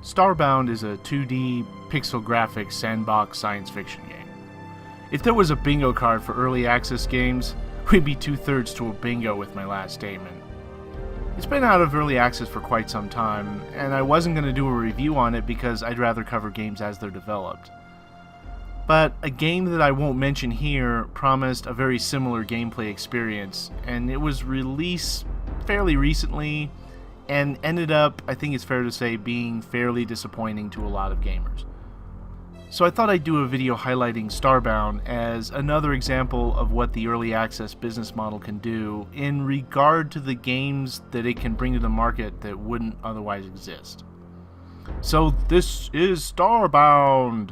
Starbound is a 2D pixel graphics sandbox science fiction game. If there was a bingo card for early access games, we'd be 2/3 to a bingo with my last statement. It's been out of early access for quite some time, and I wasn't going to do a review on it because I'd rather cover games as they're developed. But a game that I won't mention here promised a very similar gameplay experience, and it was released fairly recently, and ended up, I think it's fair to say, being fairly disappointing to a lot of gamers. So I thought I'd do a video highlighting Starbound as another example of what the early access business model can do in regard to the games that it can bring to the market that wouldn't otherwise exist. So this is Starbound!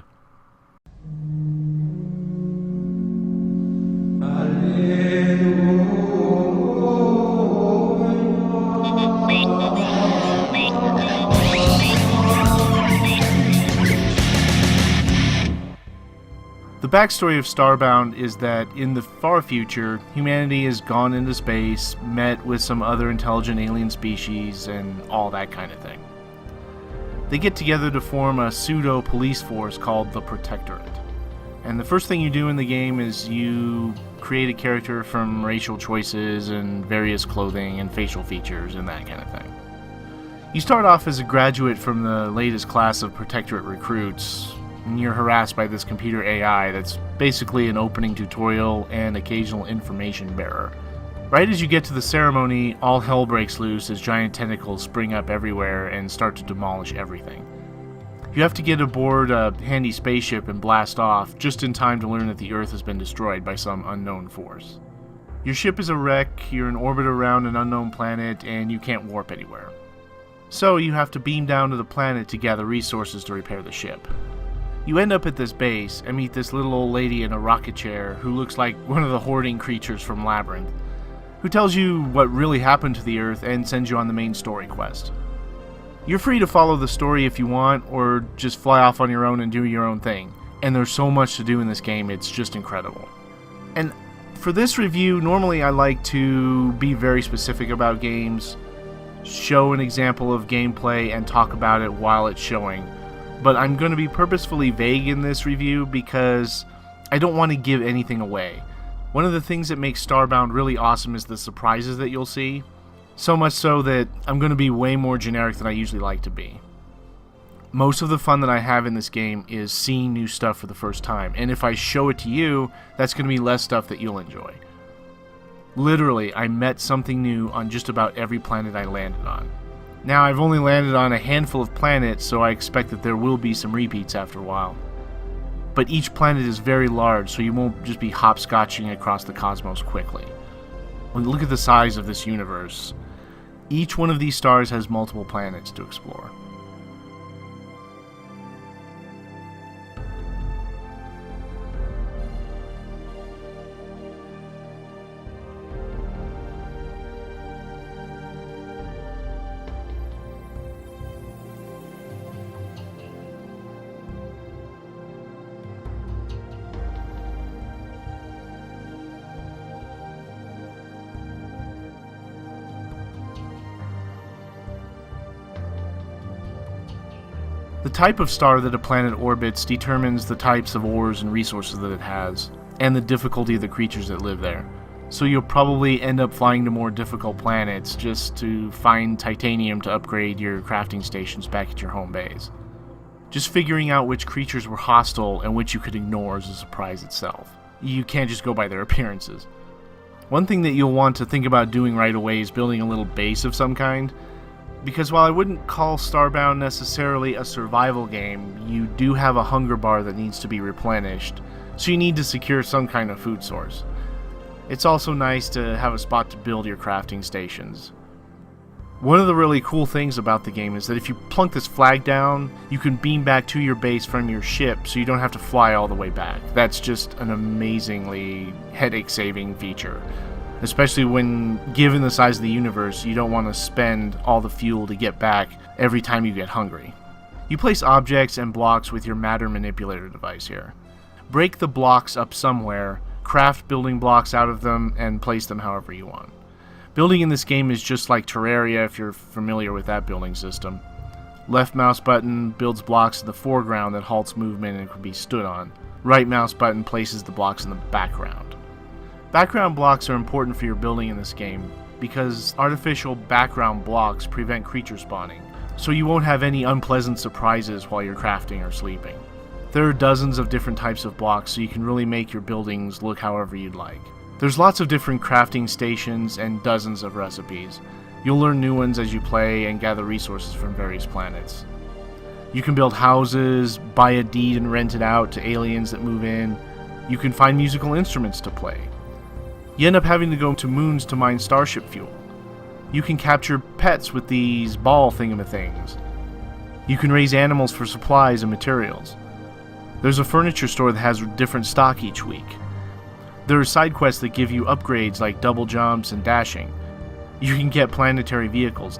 The backstory of Starbound is that in the far future, humanity has gone into space, met with some other intelligent alien species, and all that kind of thing. They get together to form a pseudo-police force called the Protectorate. And the first thing you do in the game is you create a character from racial choices and various clothing and facial features and that kind of thing. You start off as a graduate from the latest class of Protectorate recruits, and you're harassed by this computer AI that's basically an opening tutorial and occasional information bearer. Right as you get to the ceremony, all hell breaks loose as giant tentacles spring up everywhere and start to demolish everything. You have to get aboard a handy spaceship and blast off just in time to learn that the Earth has been destroyed by some unknown force. Your ship is a wreck, you're in orbit around an unknown planet, and you can't warp anywhere. So you have to beam down to the planet to gather resources to repair the ship. You end up at this base and meet this little old lady in a rocket chair who looks like one of the hoarding creatures from Labyrinth, who tells you what really happened to the Earth and sends you on the main story quest. You're free to follow the story if you want, or just fly off on your own and do your own thing. And there's so much to do in this game, it's just incredible. And for this review, normally I like to be very specific about games, show an example of gameplay, and talk about it while it's showing. But I'm going to be purposefully vague in this review because I don't want to give anything away. One of the things that makes Starbound really awesome is the surprises that you'll see. So much so that I'm going to be way more generic than I usually like to be. Most of the fun that I have in this game is seeing new stuff for the first time, and if I show it to you, that's going to be less stuff that you'll enjoy. Literally, I met something new on just about every planet I landed on. Now, I've only landed on a handful of planets, so I expect that there will be some repeats after a while. But each planet is very large, so you won't just be hopscotching across the cosmos quickly. When you look at the size of this universe, each one of these stars has multiple planets to explore. The type of star that a planet orbits determines the types of ores and resources that it has, and the difficulty of the creatures that live there. So you'll probably end up flying to more difficult planets just to find titanium to upgrade your crafting stations back at your home base. Just figuring out which creatures were hostile and which you could ignore is a surprise itself. You can't just go by their appearances. One thing that you'll want to think about doing right away is building a little base of some kind. Because while I wouldn't call Starbound necessarily a survival game, you do have a hunger bar that needs to be replenished, so you need to secure some kind of food source. It's also nice to have a spot to build your crafting stations. One of the really cool things about the game is that if you plunk this flag down, you can beam back to your base from your ship so you don't have to fly all the way back. That's just an amazingly headache-saving feature. Especially when, given the size of the universe, you don't want to spend all the fuel to get back every time you get hungry. You place objects and blocks with your matter manipulator device here. Break the blocks up somewhere, craft building blocks out of them, and place them however you want. Building in this game is just like Terraria if you're familiar with that building system. Left mouse button builds blocks in the foreground that halts movement and can be stood on. Right mouse button places the blocks in the background. Background blocks are important for your building in this game because artificial background blocks prevent creature spawning, so you won't have any unpleasant surprises while you're crafting or sleeping. There are dozens of different types of blocks, so you can really make your buildings look however you'd like. There's lots of different crafting stations and dozens of recipes. You'll learn new ones as you play and gather resources from various planets. You can build houses, buy a deed and rent it out to aliens that move in. You can find musical instruments to play. You end up having to go to moons to mine starship fuel. You can capture pets with these ball thingamathings. You can raise animals for supplies and materials. There's a furniture store that has different stock each week. There are side quests that give you upgrades like double jumps and dashing. You can get planetary vehicles.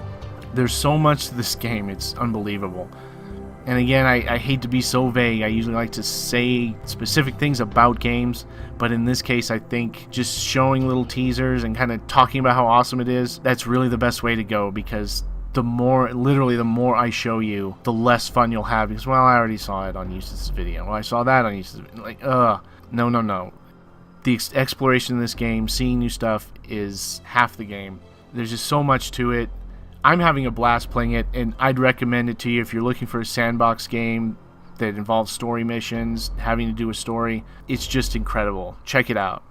There's so much to this game, it's unbelievable. And again, I hate to be so vague. I usually like to say specific things about games, but in this case, I think just showing little teasers and kind of talking about how awesome it is, that's really the best way to go, because the more I show you, the less fun you'll have, because, well, I already saw it on Eustace's video. Well, I saw that on Eustace's video. Like, no. The exploration in this game, seeing new stuff, is half the game. There's just so much to it. I'm having a blast playing it, and I'd recommend it to you if you're looking for a sandbox game that involves story missions, having to do a story. It's just incredible. Check it out.